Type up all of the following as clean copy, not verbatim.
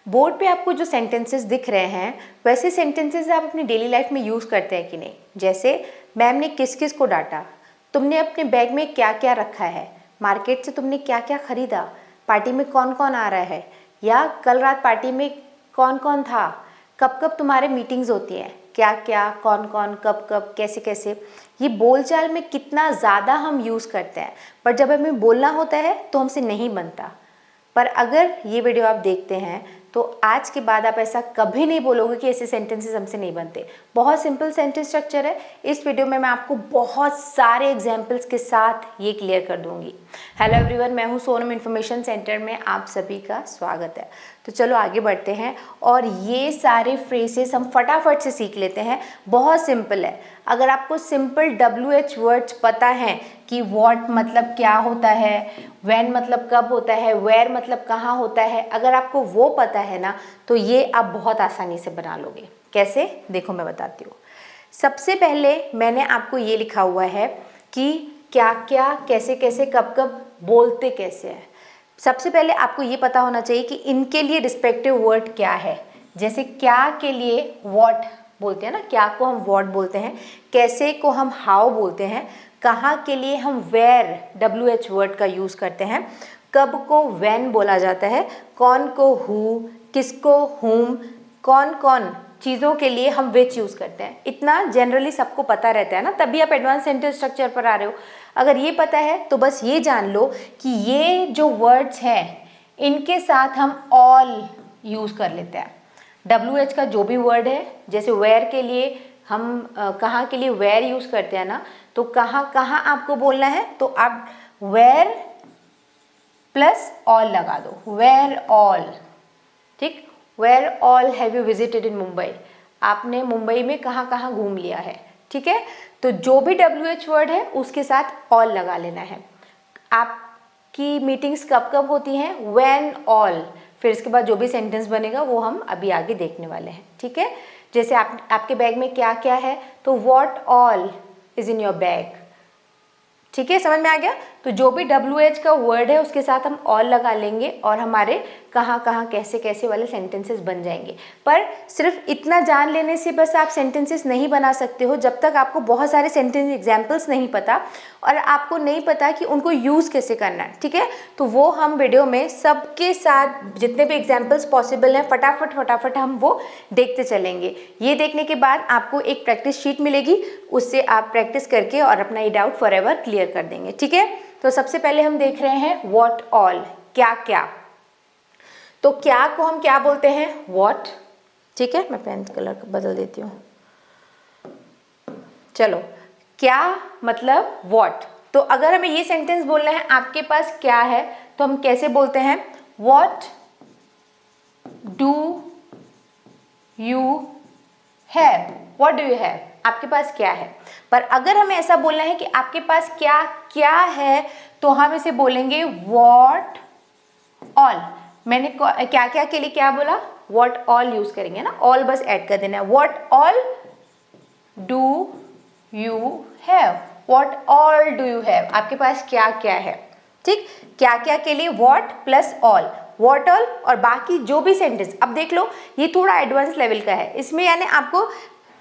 Board पे आपको जो सेंटेंसेस दिख रहे हैं वैसे सेंटेंसेस आप अपनी डेली लाइफ में यूज़ करते हैं कि नहीं। जैसे मैम ने किस किस को डांटा, तुमने अपने बैग में क्या क्या रखा है, मार्केट से तुमने क्या क्या खरीदा, पार्टी में कौन कौन आ रहा है, या कल रात पार्टी में कौन कौन था, कब कब तुम्हारे मीटिंग्स होती हैं, क्या क्या कौन कौन कब कब कैसे कैसे। ये बोलचाल में कितना ज़्यादा हम यूज़ करते हैं, पर जब हमें बोलना होता है तो हमसे नहीं बनता। पर अगर ये वीडियो आप देखते हैं तो आज के बाद आप ऐसा कभी नहीं बोलोगे कि ऐसे सेंटेंसेस हमसे नहीं बनते। बहुत सिंपल सेंटेंस स्ट्रक्चर है। इस वीडियो में मैं आपको बहुत सारे एग्जाम्पल्स के साथ ये क्लियर कर दूंगी। हेलो एवरीवन, मैं हूँ सोनम इन्फॉर्मेशन सेंटर में, आप सभी का स्वागत है। तो चलो आगे बढ़ते हैं और ये सारे फ्रेजेस हम फटाफट से सीख लेते हैं। बहुत सिंपल है। अगर आपको सिंपल WH वर्ड्स पता है कि व्हाट मतलब क्या होता है, व्हेन मतलब कब होता है, वेयर मतलब कहाँ होता है, अगर आपको वो पता है ना तो ये आप बहुत आसानी से बना लोगे। कैसे, देखो मैं बताती हूँ। सबसे पहले मैंने आपको ये लिखा हुआ है कि क्या क्या कैसे कैसे कब कब बोलते कैसे हैं। सबसे पहले आपको ये पता होना चाहिए कि इनके लिए रिस्पेक्टिव वर्ड क्या है। जैसे क्या के लिए व्हाट बोलते हैं ना, क्या को हम व्हाट बोलते हैं, कैसे को हम हाउ बोलते हैं, कहाँ के लिए हम वेयर WH वर्ड का यूज़ करते हैं, कब को व्हेन बोला जाता है, कौन को हु, किसको हुम, कौन कौन चीज़ों के लिए हम विच यूज़ करते हैं। इतना जनरली सबको पता रहता है ना, तभी आप एडवांस सेंटेंस स्ट्रक्चर पर आ रहे हो। अगर ये पता है तो बस ये जान लो कि ये जो वर्ड्स हैं इनके साथ हम ऑल यूज़ कर लेते हैं। WH का जो भी वर्ड है, जैसे वेयर के लिए हम कहाँ के लिए वेयर यूज़ करते हैं ना, तो कहाँ कहाँ आपको बोलना है तो आप वेयर प्लस ऑल लगा दो, वेयर ऑल। ठीक, where all have you visited in Mumbai, आपने मुंबई में कहाँ कहाँ घूम लिया है। ठीक है, तो जो भी WH वर्ड है उसके साथ ऑल लगा लेना है। आपकी मीटिंग्स कब कब होती हैं, व्हेन ऑल। फिर इसके बाद जो भी सेंटेंस बनेगा वो हम अभी आगे देखने वाले हैं। ठीक है, जैसे आपके बैग में क्या क्या है तो what all is in your bag. ठीक है, समझ में आ गया। तो जो भी WH का वर्ड है उसके साथ हम ऑल लगा लेंगे और हमारे कहाँ कहाँ कैसे कैसे वाले सेंटेंसेस बन जाएंगे। पर सिर्फ इतना जान लेने से बस आप सेंटेंसेस नहीं बना सकते हो जब तक आपको बहुत सारे सेंटेंस एग्जाम्पल्स नहीं पता और आपको नहीं पता कि उनको यूज़ कैसे करना है। ठीक है, तो वो हम वीडियो में सबके साथ जितने भी एग्जाम्पल्स पॉसिबल हैं फटाफट हम वो देखते चलेंगे। ये देखने के बाद आपको एक प्रैक्टिस शीट मिलेगी, उससे आप प्रैक्टिस करके और अपना ये डाउट फॉरएवर क्लियर कर देंगे। ठीक है, तो सबसे पहले हम देख रहे हैं व्हाट ऑल, क्या क्या। तो क्या को हम क्या बोलते हैं, व्हाट। ठीक है, मैं पेन कलर बदल देती हूँ। चलो, क्या मतलब व्हाट। तो अगर हमें ये सेंटेंस बोलना है आपके पास क्या है तो हम कैसे बोलते हैं, what do you have, what do you have, आपके पास क्या है। पर अगर हमें ऐसा बोलना है कि आपके पास क्या क्या है तो हम इसे बोलेंगे व्हाट ऑल। मैंने क्या क्या के लिए क्या बोला, व्हाट ऑल यूज करेंगे ना, ऑल बस ऐड कर देना है। What all do you have, what all do you have, आपके पास क्या क्या है। ठीक, क्या क्या के लिए what plus all, what all और बाकी जो भी सेंटेंस। अब देख लो ये थोड़ा एडवांस लेवल का है, इसमें यानी आपको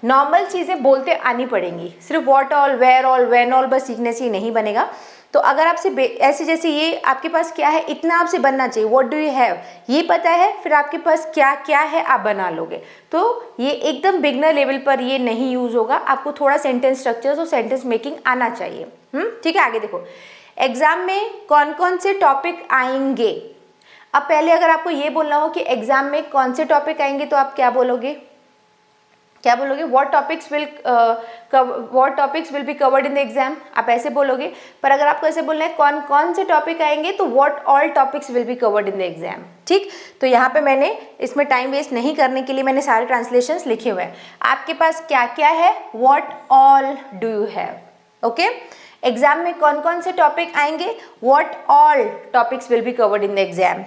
नॉर्मल चीज़ें बोलते आनी पड़ेंगी। सिर्फ what all, where all, when all बस सीखने से ही नहीं बनेगा। तो अगर आपसे ऐसे जैसे ये आपके पास क्या है इतना आपसे बनना चाहिए, व्हाट डू यू हैव ये पता है, फिर आपके पास क्या क्या है आप बना लोगे। तो ये एकदम बिगनर लेवल पर ये नहीं यूज होगा, आपको थोड़ा सेंटेंस स्ट्रक्चर्स और सेंटेंस मेकिंग आना चाहिए। ठीक है, आगे देखो एग्जाम में कौन कौन से टॉपिक आएंगे। अब पहले अगर आपको ये बोलना हो कि एग्जाम में कौन से टॉपिक आएंगे तो आप क्या बोलोगे, क्या बोलोगे, what topics will be covered in the exam, आप ऐसे बोलोगे। पर अगर आपको ऐसे बोलना है कौन कौन से टॉपिक आएंगे तो what all topics will be covered in the exam. ठीक, तो यहाँ पे मैंने इसमें टाइम वेस्ट नहीं करने के लिए मैंने सारे ट्रांसलेशंस लिखे हुए हैं। आपके पास क्या क्या है, what all do you have. Okay, exam में कौन कौन से टॉपिक आएंगे, what all topics will be covered in the exam.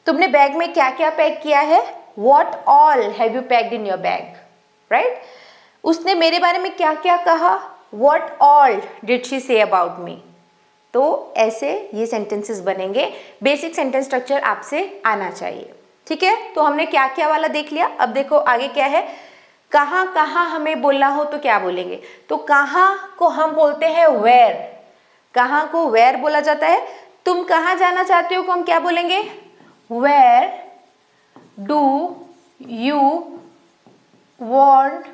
तुमने बैग में क्या क्या पैक किया है, what all have you packed in your bag, right. उसने मेरे बारे में क्या क्या कहा, what all did she say about me. तो ऐसे ये सेंटेंसेस बनेंगे। बेसिक सेंटेंस स्ट्रक्चर आपसे आना चाहिए। ठीक है, तो हमने क्या क्या वाला देख लिया। अब देखो आगे क्या है, कहाँ कहाँ हमें बोलना हो तो क्या बोलेंगे। तो कहाँ को हम बोलते हैं वेयर, कहाँ को वेयर बोला जाता है। तुम कहाँ जाना चाहते हो को हम क्या बोलेंगे, where do you want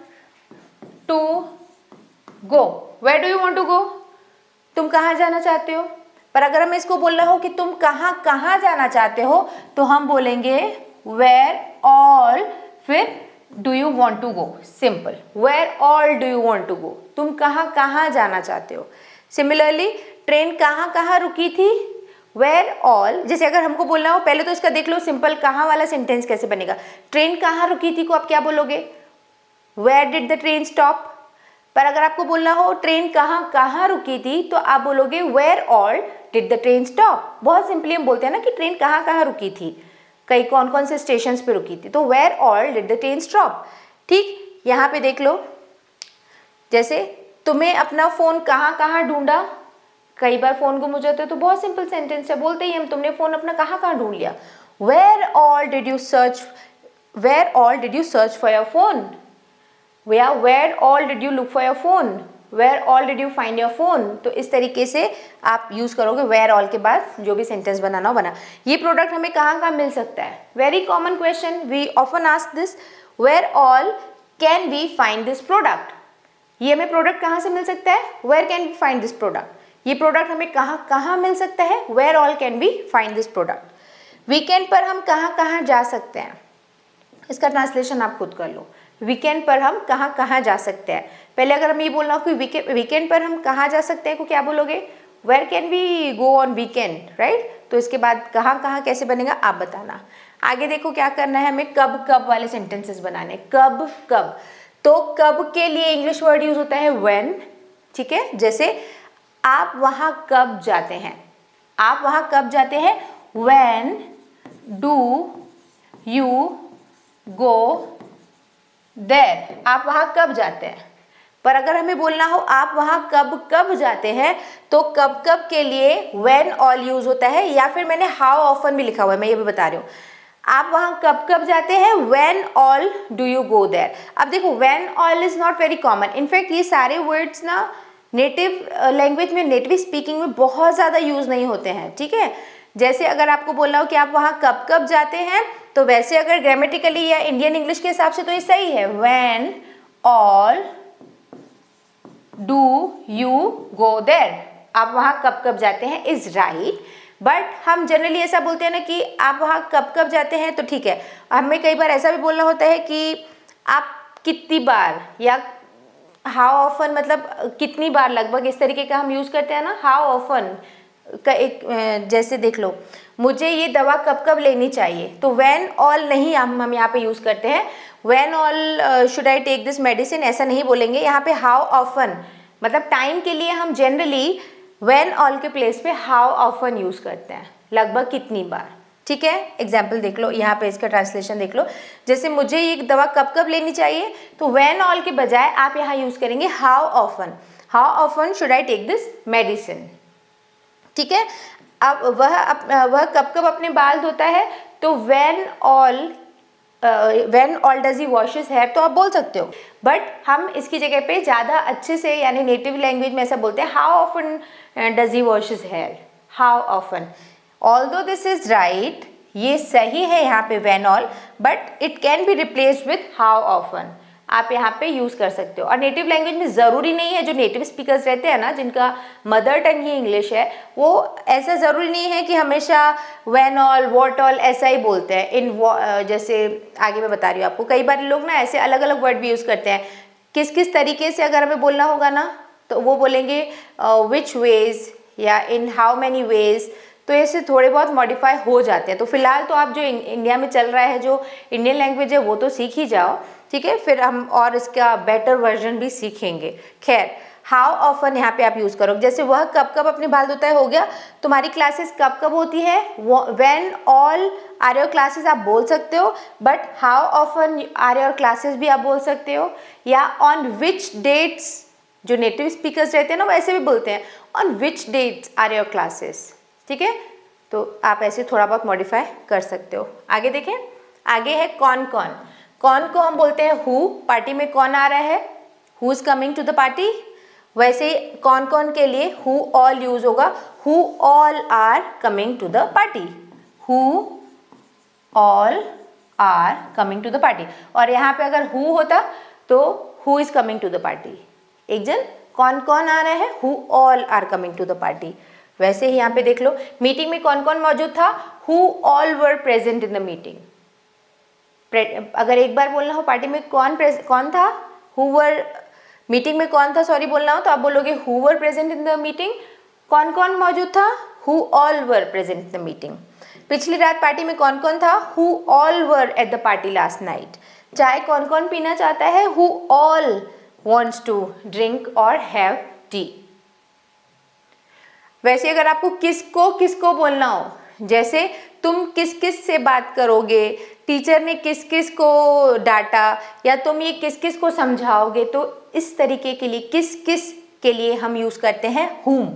to go, where do you want to go, तुम कहाँ जाना चाहते हो। पर अगर हमें इसको बोलना हो कि तुम कहाँ कहाँ जाना चाहते हो तो हम बोलेंगे वेयर ऑल, फिर do you want to go, simple, where all do you want to go, तुम कहाँ कहाँ जाना चाहते हो। सिमिलरली ट्रेन कहाँ कहाँ रुकी थी, वेयर ऑल, जैसे अगर हमको बोलना हो, पहले तो इसका देख लो सिंपल कहाँ वाला सेंटेंस कैसे बनेगा। ट्रेन कहाँ रुकी थी को आप क्या बोलोगे, where did the train stop. पर अगर आपको बोलना हो ट्रेन कहाँ कहाँ रुकी थी तो आप बोलोगे where all did the train stop. बहुत सिंपली हम बोलते हैं ना कि ट्रेन कहाँ कहाँ रुकी थी, कई कौन कौन से स्टेशन पे रुकी थी, तो where all did the train stop. ठीक, यहाँ पे देख लो, जैसे तुम्हें अपना फोन कहाँ कहाँ ढूंढा, कई बार फोन गुम हो जाता है तो बहुत सिंपल सेंटेंस है, बोलते ही हम तुमने फोन अपना कहाँ कहाँ ढूंढ लिया, where all did you search, where all did you search for your phone, where all did you look for your phone, where all did you find your phone. तो इस तरीके से आप यूज करोगे वेयर ऑल के बाद जो भी सेंटेंस बनाना हो बना। ये प्रोडक्ट हमें कहाँ कहाँ मिल सकता है, very common question, we often ask this, where all can we find this product. ये हमें प्रोडक्ट कहाँ से मिल सकता है, where can we find this product. ये प्रोडक्ट हमें कहाँ कहाँ मिल सकता है, where all can we find this product. Weekend पर हम कहाँ कहाँ जा सकते हैं, इसका ट्रांसलेशन आप खुद कर लो। वीकेंड पर हम कहाँ कहाँ जा सकते हैं, पहले अगर हम ये बोलना हो कि वीकेंड पर हम कहाँ जा सकते हैं को क्या बोलोगे, where can we go on weekend, right. तो इसके बाद कहाँ कहाँ कैसे बनेगा आप बताना। आगे देखो क्या करना है, हमें कब कब वाले सेंटेंसेस बनाने, कब कब। तो कब के लिए इंग्लिश वर्ड यूज होता है व्हेन, ठीक है। जैसे आप वहाँ कब जाते हैं, आप वहाँ कब जाते हैं, when do you go there, आप वहाँ कब जाते हैं। पर अगर हमें बोलना हो आप वहाँ कब कब जाते हैं तो कब कब के लिए व्हेन ऑल यूज होता है, या फिर मैंने हाउ ऑफन भी लिखा हुआ है, मैं ये भी बता रही हूँ। आप वहाँ कब कब जाते हैं, when all do you go there. अब देखो when all is not very common, in fact ये सारे वर्ड्स ना नेटिव लैंग्वेज में, नेटिव स्पीकिंग में बहुत ज़्यादा यूज़ नहीं होते हैं, ठीक है। जैसे अगर आपको बोलना हो कि आप वहाँ कब कब जाते हैं तो वैसे अगर ग्रामेटिकली या इंडियन इंग्लिश के हिसाब से तो ये सही है, when all do you go there, आप वहाँ कब कब जाते हैं इज राइट। बट हम जनरली ऐसा बोलते हैं ना कि आप वहाँ कब कब जाते हैं, तो ठीक है। हमें कई बार ऐसा भी बोलना होता है कि आप कितनी बार, या हाउ ऑफन, मतलब कितनी बार, लगभग इस तरीके का हम यूज़ करते हैं ना, हाउ ऑफन का एक, जैसे देख लो मुझे ये दवा कब कब लेनी चाहिए, तो व्हेन ऑल नहीं हम यहाँ पे यूज़ करते हैं, when all should I take this medicine ऐसा नहीं बोलेंगे, यहाँ पे हाउ ऑफन, मतलब टाइम के लिए हम जनरली व्हेन ऑल के प्लेस पे हाउ ऑफन यूज़ करते हैं, लगभग कितनी बार, ठीक है। एग्जाम्पल देख लो, यहाँ पे इसका ट्रांसलेशन देख लो, जैसे मुझे ये दवा कब कब लेनी चाहिए तो व्हेन ऑल के बजाय आप यहाँ यूज़ करेंगे how often, how often should I take this medicine, ठीक है। अब वह कब कब अपने बाल धोता है तो when all does he wash his hair, तो आप बोल सकते हो। बट हम इसकी जगह पे ज़्यादा अच्छे से, यानी नेटिव लैंग्वेज में ऐसा बोलते हैं, how often does he wash his hair, how often. Although this is right, ये सही है यहाँ पे when all, but it can be replaced with how often, आप यहाँ पे यूज़ कर सकते हो। और नेटिव लैंग्वेज में ज़रूरी नहीं है, जो नेटिव स्पीकर्स रहते हैं ना, जिनका मदर टंग ही इंग्लिश है, वो ऐसा ज़रूरी नहीं है कि हमेशा व्हेन ऑल व्हाट ऑल ऐसा ही बोलते हैं। जैसे आगे मैं बता रही हूँ आपको, कई बार लोग ना ऐसे अलग अलग वर्ड भी यूज़ करते हैं। किस किस तरीके से अगर हमें बोलना होगा ना तो वो बोलेंगे विच वेज या इन हाउ मैनी वेज, तो ऐसे थोड़े बहुत मॉडिफाई हो जाते हैं। तो फिलहाल तो आप जो इंडिया में चल रहा है, जो इंडियन लैंग्वेज है, वो तो सीख ही जाओ, ठीक है। फिर हम और इसका बेटर वर्जन भी सीखेंगे। खैर, हाउ ऑफन यहाँ पे आप यूज़ करोगे। जैसे वह कब कब अपने बाल धोता है हो गया, तुम्हारी क्लासेस कब कब होती है, when all are your classes आप बोल सकते हो, but how often are your classes भी आप बोल सकते हो। या ऑन विच डेट्स, जो नेटिव स्पीकर्स रहते हैं ना वो ऐसे भी बोलते हैं, on which dates are your classes, ठीक है। तो आप ऐसे थोड़ा बहुत मॉडिफाई कर सकते हो। आगे देखें, आगे है कौन कौन, कौन को हम बोलते हैं हु, पार्टी में कौन आ रहा है, who is coming to the party. वैसे कौन कौन के लिए हु ऑल यूज होगा, who all are coming to the party, who all are coming to the party. और यहाँ पे अगर हु होता तो who is coming to the party, एक जन कौन कौन आ रहा है, who all are coming to the party. वैसे ही यहाँ पे देख लो मीटिंग में कौन कौन मौजूद था, who all were present in the meeting. अगर एक बार बोलना हो पार्टी में कौन था, हु वर, मीटिंग में कौन था सॉरी बोलना हो तो आप बोलोगे who were present in the meeting. कौन कौन मौजूद था, who all were present in the meeting. पिछली रात पार्टी में कौन कौन था, who all were at the party last night. चाय कौन कौन पीना चाहता है, who all wants to drink or have tea। वैसे अगर आपको किसको किसको बोलना हो, जैसे तुम किस किस से बात करोगे, टीचर ने किस किस को डांटा, या तुम ये किस किस को समझाओगे, तो इस तरीके के लिए किस किस के लिए हम यूज करते हैं whom।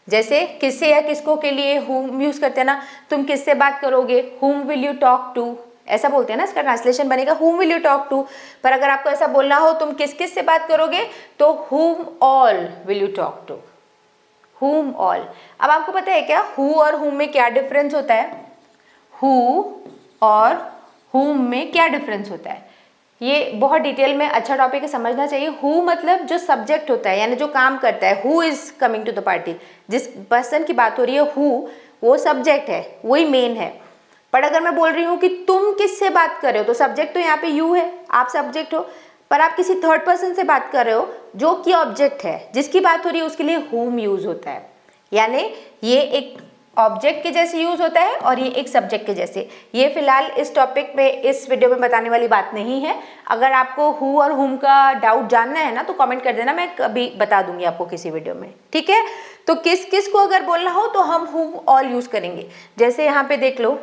जैसे किससे या किसको के लिए whom यूज करते हैं ना, तुम किससे बात करोगे, whom will you talk to, ऐसा बोलते हैं ना, इसका ट्रांसलेशन बनेगा whom will you talk to। पर अगर आपको ऐसा बोलना हो तुम किस किस से बात करोगे तो whom all will you talk to, whom all। अब आपको पता है क्या who और whom में क्या डिफरेंस होता है, who और whom में क्या डिफरेंस होता है, ये बहुत डिटेल में अच्छा टॉपिक है, समझना चाहिए। who मतलब जो सब्जेक्ट होता है यानी जो काम करता है, who is coming to the party, जिस पर्सन की बात हो रही है who, वो सब्जेक्ट है, वही मेन है। पर अगर मैं बोल रही हूँ कि तुम किससे बात कर रहे हो तो सब्जेक्ट तो यहाँ पे यू है, आप सब्जेक्ट हो, पर आप किसी थर्ड पर्सन से बात कर रहे हो जो कि ऑब्जेक्ट है, जिसकी बात हो रही है उसके लिए whom यूज होता है। यानी ये एक ऑब्जेक्ट के जैसे यूज होता है और ये एक सब्जेक्ट के जैसे। ये फिलहाल इस टॉपिक पे इस वीडियो में बताने वाली बात नहीं है। अगर आपको हु और हुम का डाउट जानना है ना तो कमेंट कर देना, मैं कभी बता दूंगी आपको किसी वीडियो में, ठीक है। तो किस किस को अगर बोलना हो तो हम हुम ऑल यूज करेंगे। जैसे यहाँ पे देख लो,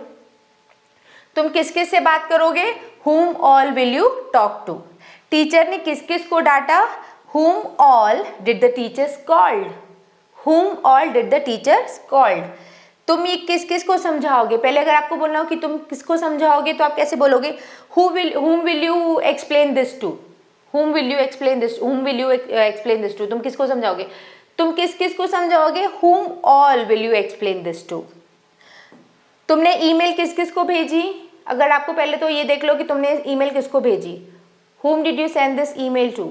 तुम किस किस से बात करोगे, whom all will you talk to। Teacher ने किस किस को डांटा, whom all did the teacher scold, whom all did the teacher scold। तुम ये किस किस को समझाओगे, पहले अगर आपको बोलना हो कि तुम किसको समझाओगे तो आप कैसे बोलोगे, whom will you explain this to, whom will you explain this, whom will you explain this to। तुम किसको समझाओगे, तुम किस किस को समझाओगे, whom all will you explain this to। तुमने ईमेल किस किस को भेजी, अगर आपको पहले तो ये देख लो कि तुमने ईमेल किसको भेजी, whom did you send this email to,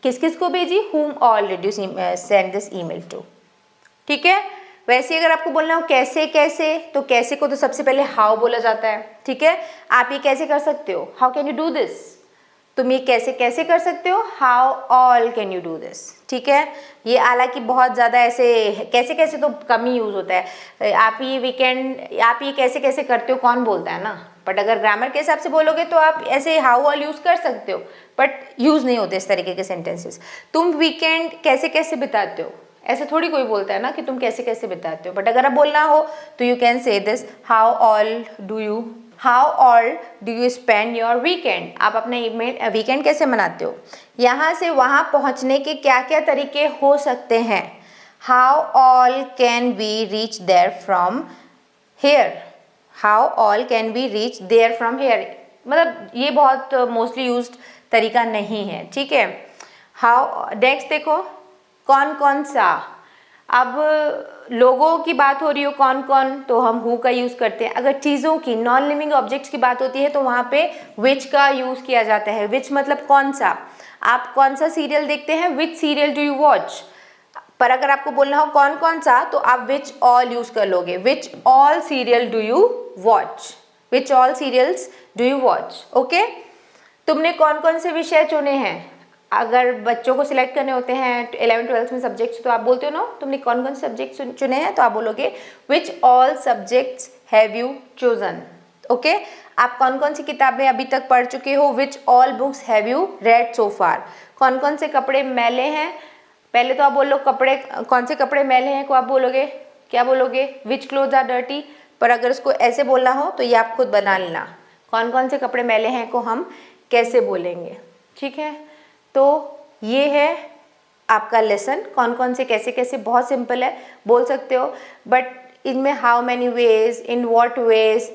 किस किस को भेजी, whom all did you send this email to, ठीक है। वैसे अगर आपको बोलना हो कैसे कैसे, तो कैसे को तो सबसे पहले हाउ बोला जाता है, ठीक है। आप ये कैसे कर सकते हो, how can you do this, तुम ये कैसे कैसे कर सकते हो, how all can you do this, ठीक है। ये हालांकि बहुत ज़्यादा ऐसे कैसे कैसे तो कम ही यूज़ होता है। आप ये कैसे कैसे करते हो कौन बोलता है ना, बट अगर ग्रामर के हिसाब से बोलोगे तो आप ऐसे हाउ ऑल यूज़ कर सकते हो, बट यूज़ नहीं होते इस तरीके के सेंटेंसेस। तुम वीकेंड कैसे कैसे बिताते हो, ऐसे थोड़ी कोई बोलता है ना कि तुम कैसे कैसे बिताते हो, बट अगर आप बोलना हो तो you can say this, how all do you spend your weekend. आप अपने वीकेंड कैसे मनाते हो। यहाँ से वहाँ पहुँचने के क्या क्या तरीके हो सकते हैं, how all can we reach there from here, how all can we reach there from here, मतलब ये बहुत मोस्टली यूज्ड तरीका नहीं है, ठीक है। हाउ नेक्स्ट देखो, कौन कौन सा, अब लोगों की बात हो रही हो कौन कौन तो हम हु का यूज़ करते हैं। अगर चीज़ों की नॉन लिविंग ऑब्जेक्ट्स की बात होती है तो वहाँ पे विच का यूज़ किया जाता है। विच मतलब कौन सा, आप कौन सा सीरियल देखते हैं, विच सीरियल डू यू वॉच। पर अगर आपको बोलना हो कौन कौन सा तो आप विच ऑल यूज़ कर लोगे, which all serial do you watch, which all serials do you watch, okay. तुमने कौन कौन से विषय चुने हैं, अगर बच्चों को सिलेक्ट करने होते हैं 11th-12th में सब्जेक्ट्स तो आप बोलते हो ना तुमने कौन कौन से सब्जेक्ट्स चुने हैं, तो आप बोलोगे which all subjects have you chosen, okay. आप कौन कौन सी किताबें अभी तक पढ़ चुके हो, which all books have you read so far. कौन कौन से कपड़े मैले हैं, पहले तो आप बोलो कपड़े कौन से कपड़े मैले हैं को आप बोलोगे क्या बोलोगे, विच क्लोथ्स आर डर्टी। पर अगर उसको ऐसे बोलना हो तो ये आप खुद बना लेना, कौन कौन से कपड़े मैले हैं को हम कैसे बोलेंगे, ठीक है। तो ये है आपका लेसन, कौन कौन से कैसे कैसे, बहुत सिंपल है, बोल सकते हो, बट इनमें how many ways, in what ways,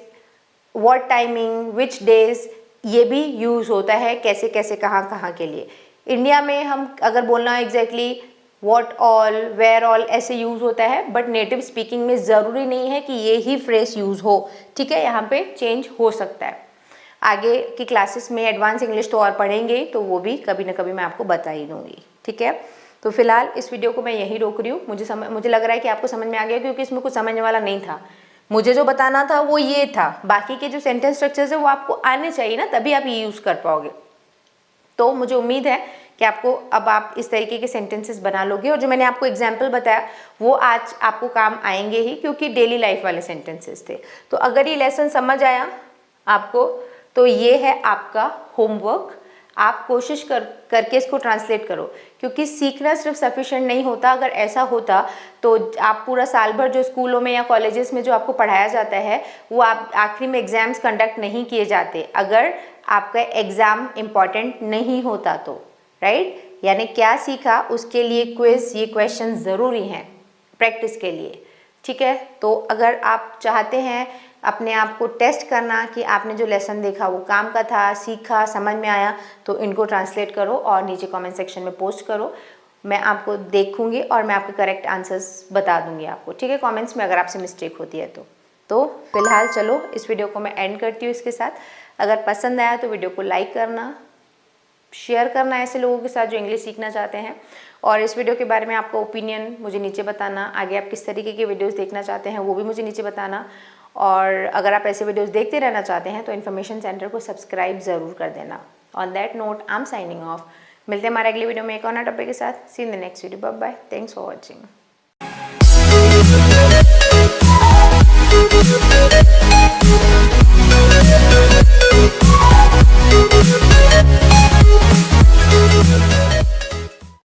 what timing, which days, ये भी यूज़ होता है कैसे कैसे कहाँ कहाँ के लिए। इंडिया में हम अगर बोलना exactly what all, where all ऐसे यूज़ होता है, बट नेटिव स्पीकिंग में ज़रूरी नहीं है कि ये ही फ्रेज यूज़ हो, ठीक है, यहाँ पे चेंज हो सकता है। आगे की क्लासेस में एडवांस इंग्लिश तो और पढ़ेंगे, तो वो भी कभी ना कभी मैं आपको बता ही दूँगी, ठीक है। तो फिलहाल इस वीडियो को मैं यहीं रोक रही हूँ। मुझे लग रहा है कि आपको समझ में आ गया, क्योंकि इसमें कुछ समझने वाला नहीं था। मुझे जो बताना था वो ये था, बाकी के जो सेंटेंस स्ट्रक्चर्स है वो आपको आने चाहिए ना, तभी आप ये यूज़ कर पाओगे। तो मुझे उम्मीद है कि आपको अब आप इस तरीके के सेंटेंसेस बना लोगे, और जो मैंने आपको एग्जाम्पल बताया वो आज आपको काम आएंगे ही, क्योंकि डेली लाइफ वाले सेंटेंसेस थे। तो अगर ये लेसन समझ आया आपको, तो ये है आपका होमवर्क। आप कोशिश करके इसको ट्रांसलेट करो, क्योंकि सीखना सिर्फ सफिशिएंट नहीं होता। अगर ऐसा होता तो आप पूरा साल भर जो स्कूलों में या कॉलेजेस में जो आपको पढ़ाया जाता है वो आप आखिरी में एग्ज़ाम्स कंडक्ट नहीं किए जाते, अगर आपका एग्ज़ाम इम्पॉर्टेंट नहीं होता तो, राइट। यानी क्या सीखा उसके लिए क्विज, ये क्वेश्चन ज़रूरी हैं प्रैक्टिस के लिए, ठीक है। तो अगर आप चाहते हैं अपने आप को टेस्ट करना कि आपने जो लेसन देखा वो काम का था, सीखा, समझ में आया, तो इनको ट्रांसलेट करो और नीचे कमेंट सेक्शन में पोस्ट करो। मैं आपको देखूंगी और मैं आपके करेक्ट आंसर्स बता दूंगी आपको, ठीक है, कमेंट्स में अगर आपसे मिस्टेक होती है तो फिलहाल चलो इस वीडियो को मैं एंड करती हूँ इसके साथ। अगर पसंद आया तो वीडियो को लाइक करना, शेयर करना ऐसे लोगों के साथ जो इंग्लिश सीखना चाहते हैं, और इस वीडियो के बारे में आपका ओपिनियन मुझे नीचे बताना। आगे आप किस तरीके के वीडियोस देखना चाहते हैं वो भी मुझे नीचे बताना, और अगर आप ऐसे वीडियोस देखते रहना चाहते हैं तो इन्फॉर्मेशन सेंटर को सब्सक्राइब ज़रूर कर देना। On that note I am signing off. मिलते हैं हमारे अगले वीडियो में एक और नए टॉपिक के साथ। See in the next video, bye bye, thanks for watching.